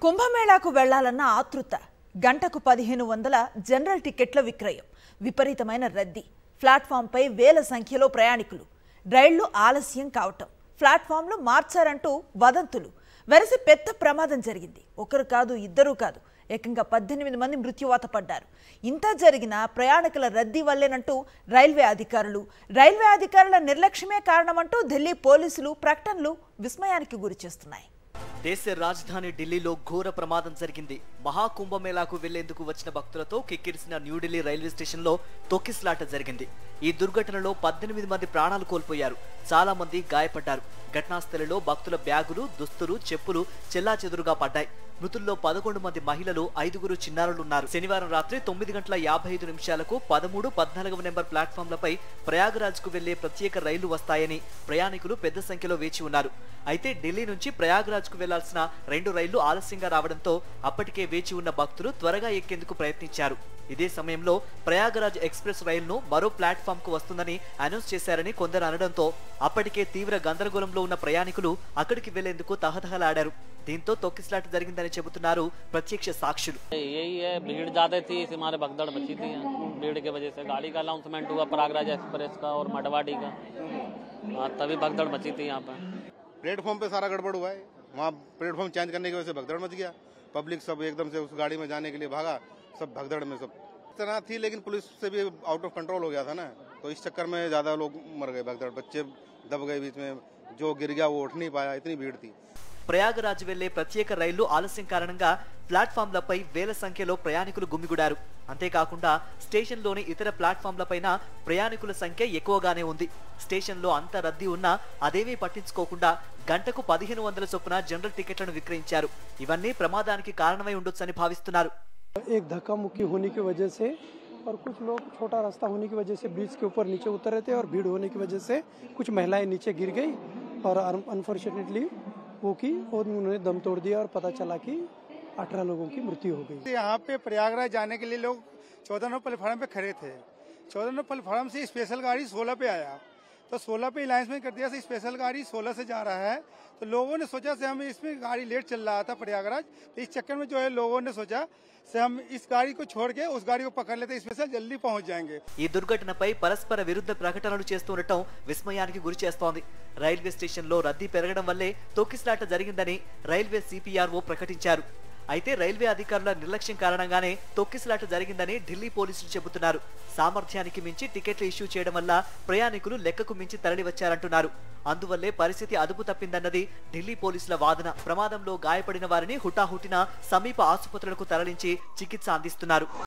కుంభమేళాకు వెళ్లాలన్న ఆతృత, గంటకు 1500 జనరల్ టికెట్ల విక్రయం, విపరీతమైన రద్దీ, ప్లాట్ఫామ్పై వేల సంఖ్యలో ప్రయాణికులు, రైళ్లు ఆలస్యం కావటం, ప్లాట్ఫామ్లు మార్చారంటూ వదంతులు, వెరసి పెద్ద ప్రమాదం జరిగింది. ఒకరు కాదు, ఇద్దరు కాదు, ఏకంగా 18 మంది మృత్యువాత పడ్డారు. ఇంత జరిగిన ప్రయాణికుల రద్దీ వల్లేనంటూ రైల్వే అధికారుల నిర్లక్ష్యమే కారణమంటూ ఢిల్లీ పోలీసులు ప్రకటనలు విస్మయానికి గురిచేస్తున్నాయి. దేశ రాజధాని ఢిల్లీలో ఘోర ప్రమాదం జరిగింది. మహాకుంభమేళాకు వెళ్లేందుకు వచ్చిన భక్తులతో కిక్కిరిసిన న్యూఢిల్లీ రైల్వే స్టేషన్లో తొక్కిసలాట జరిగింది. ఈ దుర్ఘటనలో 18 మంది ప్రాణాలు కోల్పోయారు, చాలా మంది గాయపడ్డారు. ఘటనాస్థలిలో భక్తుల బ్యాగులు, దుస్తులు, చెప్పులు చెల్లాచెదురుగా పడ్డాయి. మృతుల్లో 11 మంది మహిళలు, 5గురు చిన్నారులున్నారు. శనివారం రాత్రి 9:55 13, 14వ నెంబర్ ప్లాట్ఫామ్లపై ప్రయాగరాజ్కు వెళ్లే ప్రత్యేక రైళ్లు వస్తాయని ప్రయాణికులు పెద్ద సంఖ్యలో వేచి ఉన్నారు. అయితే ఢిల్లీ నుంచి ప్రయాగరాజ్కు వెళ్లాల్సిన 2 రైళ్లు ఆలస్యంగా రావడంతో అప్పటికే వేచి ఉన్న భక్తులు త్వరగా ఎక్కేందుకు ప్రయత్నించారు. ఇదే సమయంలో ప్రయాగరాజ్ ఎక్స్ప్రెస్ రైలును మరో ప్లాట్ఫామ్ కు వస్తుందని అనౌన్స్ చేశారని కొందరు అనడంతో అప్పటికే తీవ్ర గందరగోళంలో ఉన్న ప్రయాణికులు అక్కడికి వెళ్లేందుకు తహతహలాడారు. దీంతో తొక్కిసలాట జరిగిందని చెబుతున్నారు ప్రత్యక్ష సాక్షులు. भीड़ ज्यादा थी, इसी हमारे भगदड़ मची थी। भीड़ की वजह से गाड़ी का अनाउंसमेंट हुआ, प्रयागराज एक्सप्रेस का और मडवाडी का, तभी भगदड़ मची थी। यहाँ पर प्लेटफॉर्म पे सारा गड़बड़ हुआ है। वहाँ प्लेटफॉर्म चेंज करने की वजह से भगदड़ मच गया। पब्लिक सब एकदम से उस गाड़ी में जाने के लिए भागा, सब भगदड़ में सब तरह थी, लेकिन पुलिस से भी आउट ऑफ कंट्रोल हो गया था ना, तो इस चक्कर में ज्यादा लोग मर गए। भगदड़, बच्चे दब गए बीच में, जो गिर गया वो उठ नहीं पाया, इतनी भीड़ थी। ప్రయాగరాజ్ వెళ్లే ప్రత్యేక రైళ్లు ఆలస్యం కారణంగా ప్లాట్ఫామ్లపై వేల సంఖ్యలో ప్రయాణికులు గుమిగూడారు. అంతేకాకుండా స్టేషన్లోని ఇతర ప్లాట్ఫామ్లపైన ప్రయాణికుల సంఖ్య ఎక్కువగానే ఉంది. స్టేషన్లో అంత రద్దీ ఉన్నా అదేమీ పట్టించుకోకుండా గంటకు 1500 చొప్పున జనరల్ టికెట్లను విక్రయించారు. ఇవన్నీ ప్రమాదానికి కారణమై ఉండొచ్చని భావిస్తున్నారు. एक धक्का मुक्की होने की वजह से और कुछ लोग छोटा रास्ता होने की वजह से ब्रिज के ऊपर नीचे उतर रहे थे और भीड़ होने की वजह से कुछ महिलाएं नीचे गिर गई और अनफॉर्चुनेटली वो की और उन्होंने दम तोड़ दिया और पता चला कि 18 लोगों की मृत्यु हो गई। यहाँ पे प्रयागराज जाने के लिए लोग 14 नंबर प्लेटफार्म पे खड़े थे। 14 नंबर प्लेटफार्म से स्पेशल गाड़ी 16 पे आया, तो 16 पे अलाइंसमेंट कर दिया, स्पेशल गाड़ी 16 से जा रहा है। तो लोगों ने सोचा से हम इसमें गाड़ी लेट चल रहा था प्रयागराज, तो इस चक्कर में जो है लोगों ने सोचा से हम इस गाड़ी को छोड़ के उस गाड़ी को पकड़ लेते, स्पेशल जल्दी पहुंच जाएंगे। ఈ దుర్ఘటనపై పరస్పర విరుద్ధ ప్రకటనలు చేస్తుండటం విస్మయానికి గురి చేస్తోంది. రైల్వే స్టేషన్లో రద్దీ పెరగడం వల్లే తొక్కిసలాట జరిగిందని రైల్వే సిపిఆర్ఓ ప్రకటించారు. అయితే రైల్వే అధికారుల నిర్లక్ష్యం కారణంగానే తొక్కిసలాట జరిగిందని ఢిల్లీ పోలీసులు చెబుతున్నారు. సామర్థ్యానికి మించి టికెట్లు ఇష్యూ చేయడం వల్ల ప్రయాణికులు లెక్కకు మించి తరలివచ్చారంటున్నారు. అందువల్లే పరిస్థితి అదుపు తప్పిందన్నది ఢిల్లీ పోలీసుల వాదన. ప్రమాదంలో గాయపడిన వారిని హుటాహుటిన సమీప ఆసుపత్రులకు తరలించి చికిత్స అందిస్తున్నారు.